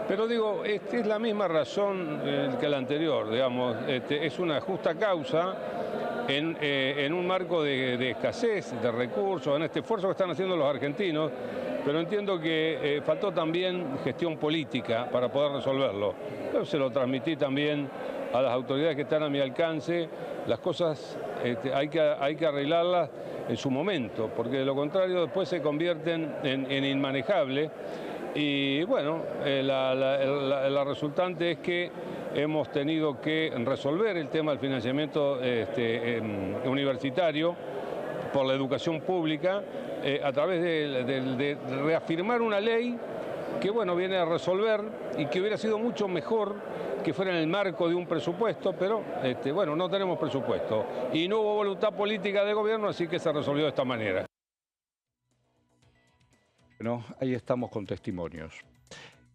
M: Pero digo, es la misma razón que la anterior, digamos, es una justa causa en un marco de escasez de recursos, en este esfuerzo que están haciendo los argentinos, pero entiendo que faltó también gestión política para poder resolverlo. Yo se lo transmití también a las autoridades que están a mi alcance. Las cosas hay que arreglarlas en su momento, porque de lo contrario después se convierten en inmanejables. Y bueno, la resultante es que hemos tenido que resolver el tema del financiamiento universitario por la educación pública a través de reafirmar una ley que bueno, viene a resolver y que hubiera sido mucho mejor que fuera en el marco de un presupuesto, pero bueno, no tenemos presupuesto y no hubo voluntad política de gobierno, así que se resolvió de esta manera.
A: Bueno, ahí estamos con testimonios.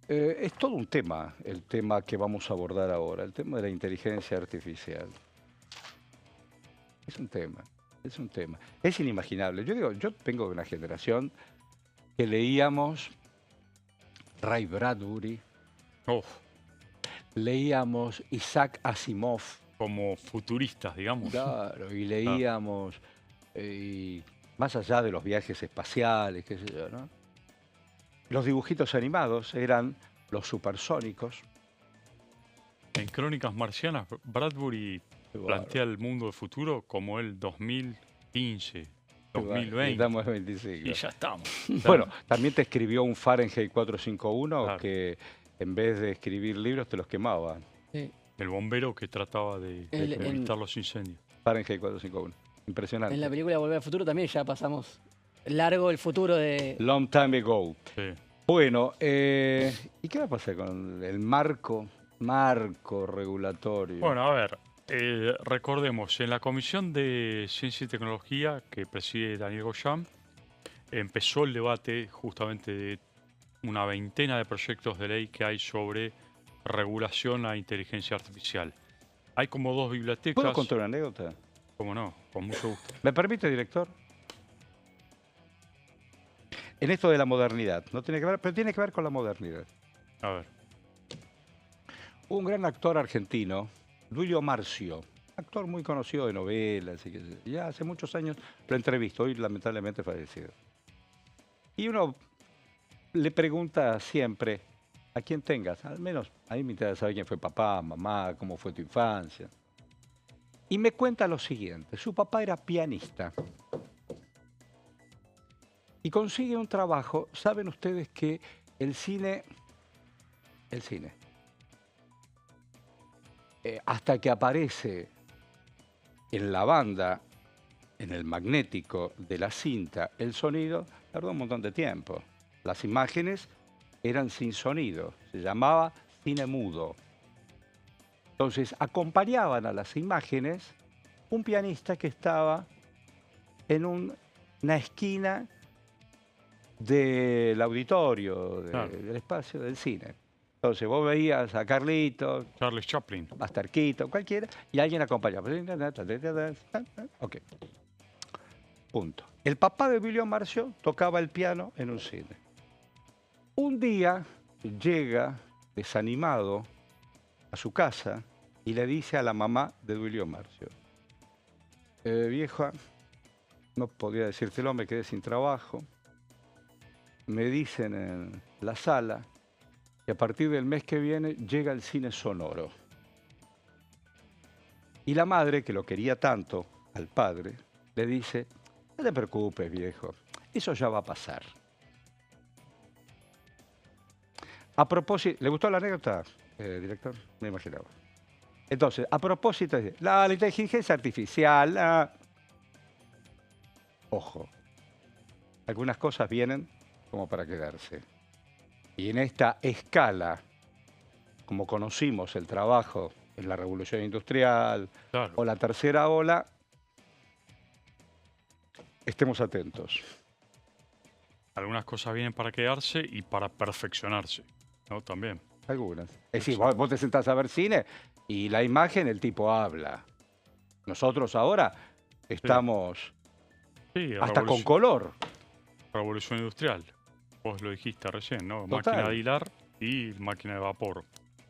A: Es todo un tema, el tema que vamos a abordar ahora, el tema de la inteligencia artificial. Es un tema, es un tema. Es inimaginable. Yo vengo de una generación que leíamos Ray Bradbury, leíamos Isaac Asimov.
C: Como futuristas, digamos.
A: Claro, y leíamos, más allá de los viajes espaciales, qué sé yo, ¿no? Los dibujitos animados eran los supersónicos.
C: En Crónicas Marcianas, Bradbury plantea el mundo del futuro como el 2015, 2020.
A: Estamos en 25.
C: Y ya estamos.
A: Bueno, también te escribió un Fahrenheit 451
C: claro,
A: que en vez de escribir libros te los quemaba.
B: Sí.
C: El bombero que trataba de evitar los incendios.
A: Fahrenheit 451. Impresionante.
B: En la película Volver al Futuro también ya pasamos largo el futuro de...
A: Long time ago.
C: Sí.
A: Bueno, ¿y qué va a pasar con el marco regulatorio?
C: Bueno, a ver, recordemos, en la Comisión de Ciencia y Tecnología que preside Daniel Goyán, empezó el debate justamente de una veintena de proyectos de ley que hay sobre regulación a inteligencia artificial. Hay como dos bibliotecas...
A: ¿Puedo contar una anécdota?
C: ¿Cómo no? Con mucho gusto.
A: ¿Me permite, director? En esto de la modernidad, no tiene que ver, pero tiene que ver con la modernidad.
C: A ver.
A: Un gran actor argentino, Duilio Marcio, actor muy conocido de novelas, y que ya hace muchos años lo entrevisto, hoy lamentablemente fallecido. Y uno le pregunta siempre a quien tengas, al menos a mí me interesa saber quién fue papá, mamá, cómo fue tu infancia. Y me cuenta lo siguiente, su papá era pianista. Y consigue un trabajo. Saben ustedes que el cine, hasta que aparece en la banda, en el magnético de la cinta, el sonido, tardó un montón de tiempo. Las imágenes eran sin sonido, se llamaba cine mudo. Entonces acompañaban a las imágenes un pianista que estaba en una esquina del auditorio, del espacio del cine. Entonces vos veías a Carlitos,
C: Charles Chaplin,
A: Bastarquito, cualquiera, y alguien acompañaba. Ok. Punto. El papá de Emilio Marcio tocaba el piano en un cine. Un día llega desanimado a su casa y le dice a la mamá de Duilio Marcio: vieja, no podía decírtelo, me quedé sin trabajo. Me dicen en la sala que a partir del mes que viene llega el cine sonoro. Y la madre, que lo quería tanto al padre, le dice: no te preocupes, viejo, eso ya va a pasar. A propósito, ¿le gustó la anécdota, director? Me imaginaba. Entonces, a propósito, la inteligencia artificial, ojo, algunas cosas vienen como para quedarse. Y en esta escala, como conocimos el trabajo en la Revolución Industrial o la tercera ola, estemos atentos.
C: Algunas cosas vienen para quedarse y para perfeccionarse, ¿no? También.
A: Algunas. Es decir, vos te sentás a ver cine y la imagen, el tipo habla. Nosotros ahora estamos hasta con color.
C: Revolución Industrial. Vos lo dijiste recién, ¿no?
A: Total.
C: Máquina de hilar y máquina de vapor.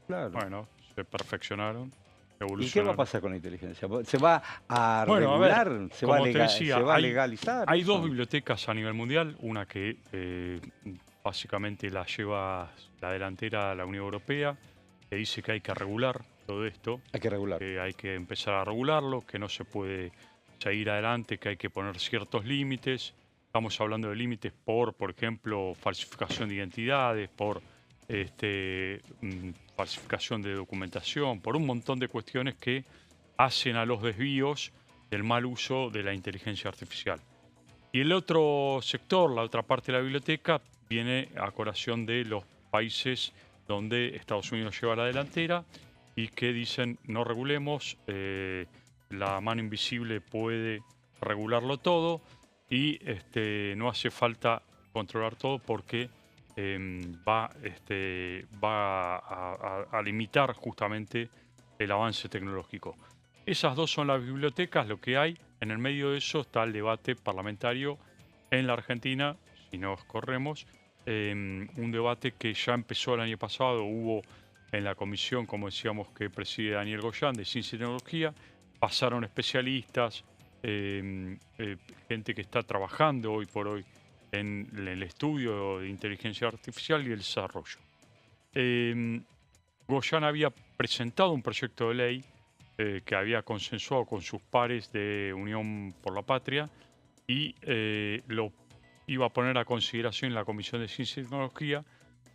A: Claro.
C: Bueno, se perfeccionaron, evolucionaron.
A: ¿Y qué va a pasar con la inteligencia? ¿Se va a
C: Bueno,
A: regular?
C: a ver,
A: ¿Se va a
C: hay,
A: legalizar?
C: Hay dos bibliotecas a nivel mundial, una que básicamente la lleva la delantera la Unión Europea, que dice que hay que regular todo esto.
A: Hay que regular.
C: Que hay que empezar a regularlo, que no se puede seguir adelante, que hay que poner ciertos límites. Estamos hablando de límites por ejemplo, falsificación de identidades, por falsificación de documentación, por un montón de cuestiones que hacen a los desvíos del mal uso de la inteligencia artificial. Y el otro sector, la otra parte de la biblioteca, viene a colación de los países donde Estados Unidos lleva la delantera y que dicen no regulemos, la mano invisible puede regularlo todo y no hace falta controlar todo porque va a limitar justamente el avance tecnológico. Esas dos son las bibliotecas, lo que hay. En el medio de eso está el debate parlamentario en la Argentina, si nos corremos, un debate que ya empezó el año pasado, hubo en la comisión, como decíamos, que preside Daniel Goyan, de Ciencia y Tecnología, pasaron especialistas, gente que está trabajando hoy por hoy en el estudio de inteligencia artificial y el desarrollo. Goyan había presentado un proyecto de ley que había consensuado con sus pares de Unión por la Patria y lo iba a poner a consideración en la Comisión de Ciencia y Tecnología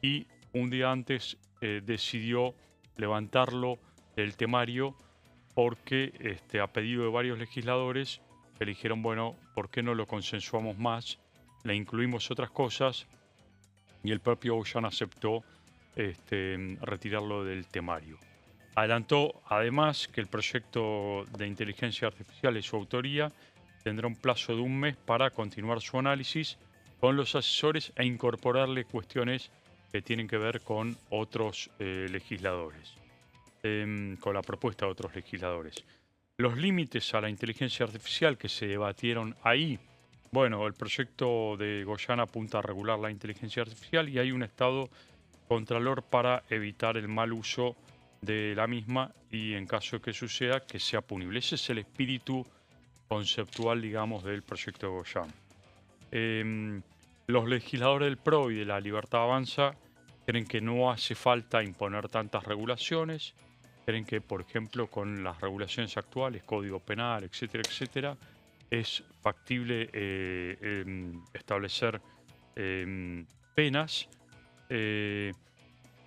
C: y un día antes decidió levantarlo del temario porque a pedido de varios legisladores que le dijeron, bueno, ¿por qué no lo consensuamos más? Le incluimos otras cosas y el propio Goyan aceptó retirarlo del temario. Adelantó además que el proyecto de inteligencia artificial de su autoría tendrá un plazo de un mes para continuar su análisis con los asesores e incorporarle cuestiones que tienen que ver con otros legisladores, con la propuesta de otros legisladores. Los límites a la inteligencia artificial que se debatieron ahí, bueno, el proyecto de Goyan apunta a regular la inteligencia artificial y hay un Estado contralor para evitar el mal uso de la misma y en caso de que suceda, que sea punible. Ese es el espíritu conceptual, digamos, del proyecto de Goyan. Los legisladores del PRO y de la Libertad Avanza creen que no hace falta imponer tantas regulaciones, creen que, por ejemplo, con las regulaciones actuales, Código Penal, etcétera, etcétera, es factible establecer penas.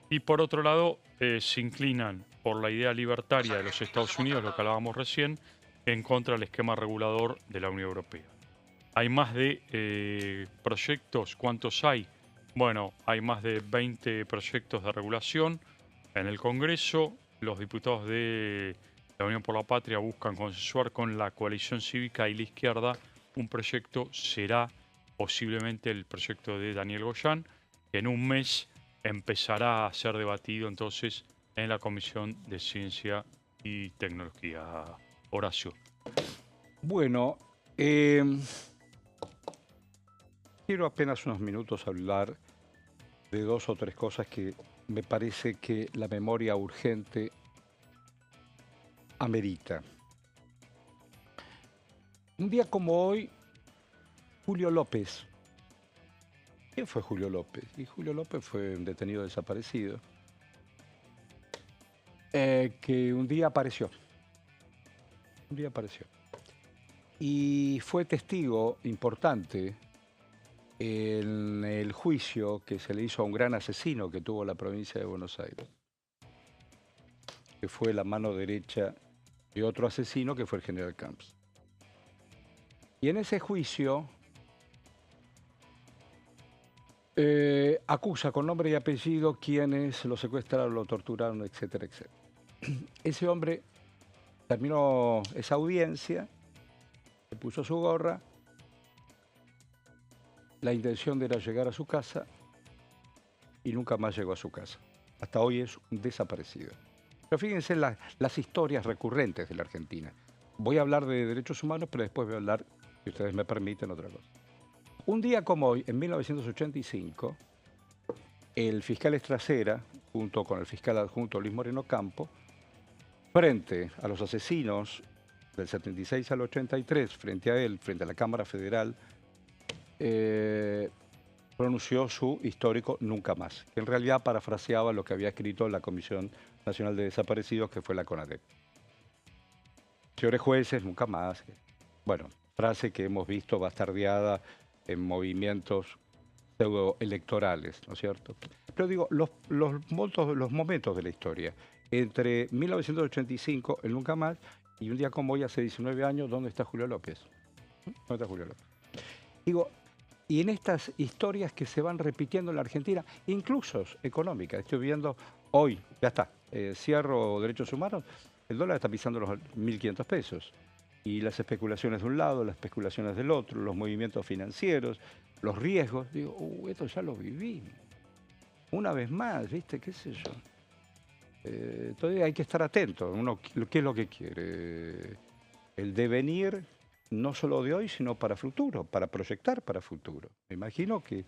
C: Y por otro lado, se inclinan por la idea libertaria de los Estados Unidos, lo que hablábamos recién, en contra del esquema regulador de la Unión Europea. Hay más de proyectos, ¿cuántos hay? Bueno, hay más de 20 proyectos de regulación en el Congreso. Los diputados de la Unión por la Patria buscan consensuar con la coalición cívica y la izquierda un proyecto, será posiblemente el proyecto de Daniel Goyan, que en un mes empezará a ser debatido entonces en la Comisión de Ciencia y Tecnología. Horacio.
A: Bueno, quiero apenas unos minutos hablar de 2 o 3 cosas que me parece que la memoria urgente amerita. Un día como hoy, Julio López. ¿Quién fue Julio López? Y Julio López fue un detenido desaparecido que un día apareció. Un día apareció. Y fue testigo importante en el juicio que se le hizo a un gran asesino que tuvo la provincia de Buenos Aires, que fue la mano derecha de otro asesino que fue el general Camps. Y en ese juicio acusa con nombre y apellido quienes lo secuestraron, lo torturaron, etcétera, etcétera. Ese hombre terminó esa audiencia, se puso su gorra, la intención era llegar a su casa y nunca más llegó a su casa. Hasta hoy es un desaparecido. Pero fíjense las historias recurrentes de la Argentina. Voy a hablar de derechos humanos, pero después voy a hablar, si ustedes me permiten, otra cosa. Un día como hoy, en 1985, el fiscal Estracera, junto con el fiscal adjunto Luis Moreno Campo, frente a los asesinos del 76 al 83, frente a él, frente a la Cámara Federal, pronunció su histórico nunca más, que en realidad parafraseaba lo que había escrito la Comisión Nacional de Desaparecidos, que fue la CONADEP. Señores jueces, nunca más. Bueno, frase que hemos visto bastardeada en movimientos pseudoelectorales, ¿no es cierto? Pero digo, los momentos de la historia. Entre 1985, el nunca más, y un día como hoy, hace 19 años, ¿dónde está Julio López? ¿Dónde está Julio López? Digo, y en estas historias que se van repitiendo en la Argentina, incluso económicas, estoy viendo hoy, ya está, cierro derechos humanos, el dólar está pisando los 1.500 pesos. Y las especulaciones de un lado, las especulaciones del otro, los movimientos financieros, los riesgos, digo, esto ya lo viví. Una vez más, ¿viste? ¿Qué sé yo? Entonces hay que estar atento. Uno, ¿qué es lo que quiere? El devenir, no solo de hoy, sino para futuro, para proyectar para futuro. Me imagino que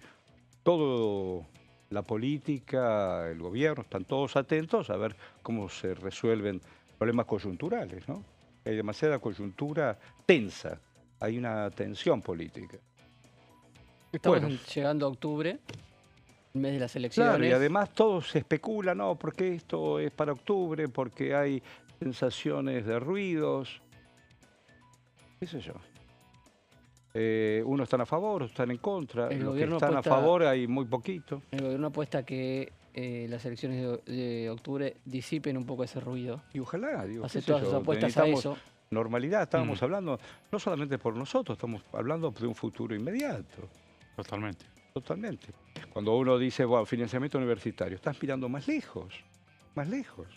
A: todo la política, el gobierno, están todos atentos a ver cómo se resuelven problemas coyunturales, ¿no? Hay demasiada coyuntura tensa, hay una tensión política.
B: Estamos llegando a octubre, el mes de las elecciones.
A: Claro, y además todo se especula, ¿no? Porque esto es para octubre, porque hay sensaciones de ruidos, qué sé yo. Unos están a favor, otros están en contra. Los que están a favor hay muy poquito.
B: El gobierno apuesta que las elecciones de octubre disipen un poco ese ruido.
A: Y ojalá, digo,
B: hace todas sus apuestas a eso.
A: Normalidad, estábamos hablando, no solamente por nosotros, estamos hablando de un futuro inmediato.
C: Totalmente.
A: Totalmente. Cuando uno dice, bueno, financiamiento universitario, estás mirando más lejos, más lejos.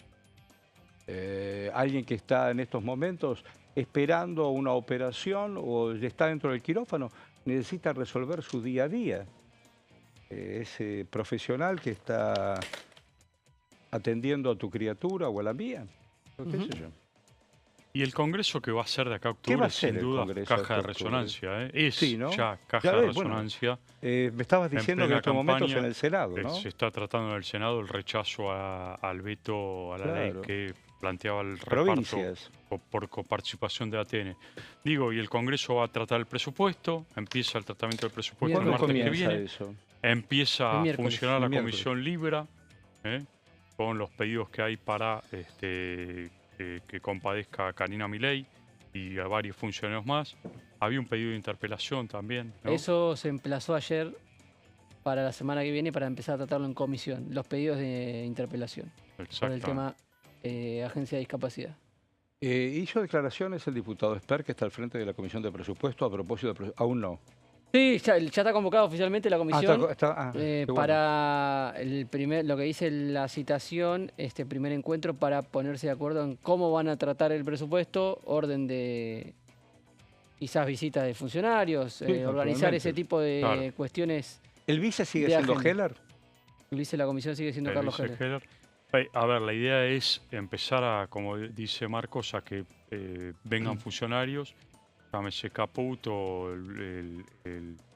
A: Alguien que está en estos momentos esperando una operación o está dentro del quirófano, necesita resolver su día a día. Ese profesional que está atendiendo a tu criatura o a la mía, qué sé yo.
C: Y el congreso que va a ser de acá a octubre, sin duda, caja de resonancia. Es sí, ¿no? Ya caja de resonancia.
A: Bueno, me estabas diciendo que en estos momentos en el Senado, ¿no?
C: Se está tratando en el Senado el rechazo al veto a la ley que planteaba el reparto por coparticipación de ATN. Digo, y el Congreso va a tratar el presupuesto, empieza el tratamiento del presupuesto el martes que viene.
A: Eso?
C: Empieza a funcionar la Comisión Libra, con los pedidos que hay para que compadezca a Karina Milei y a varios funcionarios más. Había un pedido de interpelación también, ¿no?
B: Eso se emplazó ayer para la semana que viene para empezar a tratarlo en comisión, los pedidos de interpelación. Por el tema Agencia de Discapacidad.
A: Hizo declaraciones el diputado Esper, que está al frente de la Comisión de Presupuesto, a propósito de... Aún no.
B: Sí, ya está convocada oficialmente la comisión para
A: bueno.
B: lo que dice la citación, este primer encuentro para ponerse de acuerdo en cómo van a tratar el presupuesto, orden de quizás visitas de funcionarios, organizar ese tipo de cuestiones.
A: ¿El vice sigue siendo Heller?
B: El vice de la comisión sigue siendo
C: el
B: Carlos
C: vice
B: Heller.
C: Heller. A ver, la idea es empezar a, como dice Marcos, a que vengan funcionarios, llámese Caputo, el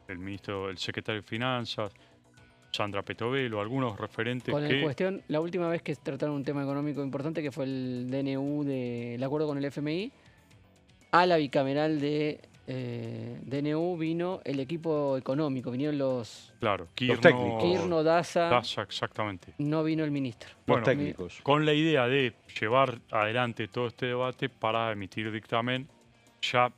C: ministro, el secretario de Finanzas, Sandra Petovelo, algunos referentes
B: Con
C: que...
B: la cuestión, la última vez que trataron un tema económico importante, que fue el DNU, el acuerdo con el FMI, a la bicameral de DNU vino el equipo económico, vinieron los...
C: Claro,
A: técnicos.
B: Kirno, Daza,
C: exactamente.
B: no vino el ministro.
C: Bueno,
A: técnicos.
C: Con la idea de llevar adelante todo este debate para emitir dictamen ya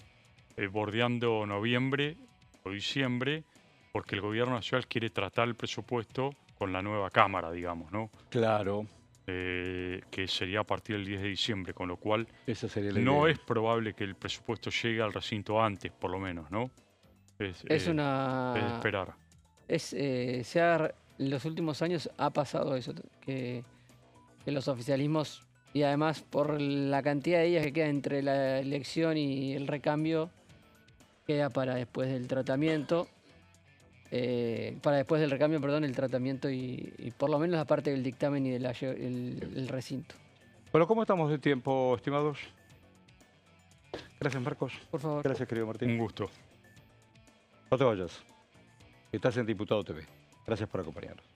C: bordeando noviembre o diciembre, porque el gobierno nacional quiere tratar el presupuesto con la nueva Cámara, digamos, ¿no?
A: Claro.
C: Que sería a partir del 10 de diciembre, con lo cual
A: Esa sería la
C: no
A: idea.
C: es probable que el presupuesto llegue al recinto antes, por lo menos, ¿no? Es de esperar.
B: En los últimos años ha pasado eso, que los oficialismos, y además por la cantidad de días que queda entre la elección y el recambio, queda para después del tratamiento. Para después del recambio, perdón, el tratamiento y por lo menos la parte del dictamen y el recinto.
A: Bueno, ¿cómo estamos de tiempo, estimados? Gracias, Marcos.
B: Por favor.
A: Gracias, querido Martín.
C: Un gusto.
A: No te vayas. Estás en Diputado TV. Gracias por acompañarnos.